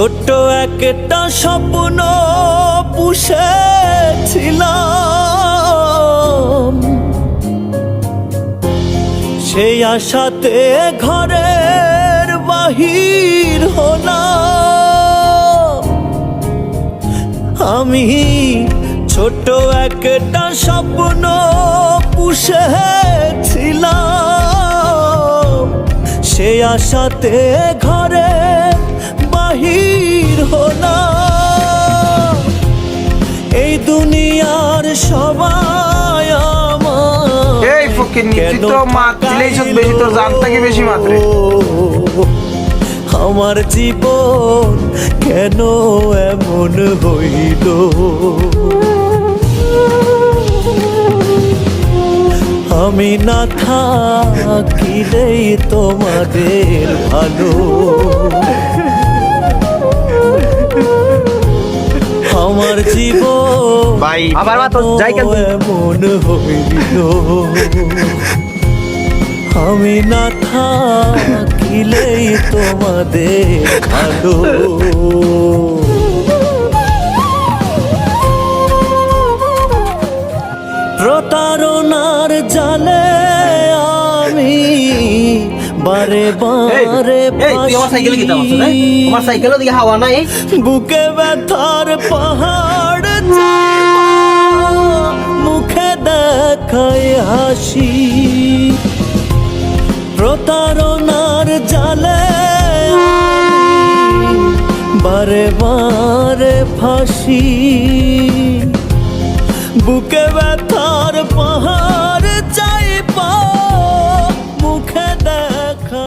ছোট্ট একটা স্বপ্ন পুষেছিলাম, সেই আশাতে ঘরের বাহির হলাম। আমি ছোট্ট একটা স্বপ্ন পুষেছিলাম, সেই আশাতে ঘরে বাহির হলাম। এই দুনিয়ার সবাই আমার এই ফকির নিশ্চিত মাত দিলেই সব বেশি, তো জানতা কি বেশি মাত্রে। আমার জীবন কেন এমন হইল, আমি না থাকিলেই তোমাদের ভালো। আমার জীবন ভাই আবার মা তো যাই কেন তুই? এমন হইল, আমি না থাকিলেই তোমাদের ভালো। প্রতারণার জালে আমি বারে বারে বুকে ব্যথার পাহাড় মুখে দেখায় হাসি। প্রতারণার জালে বারে বারে ফাঁসি, বুকে ব্যথা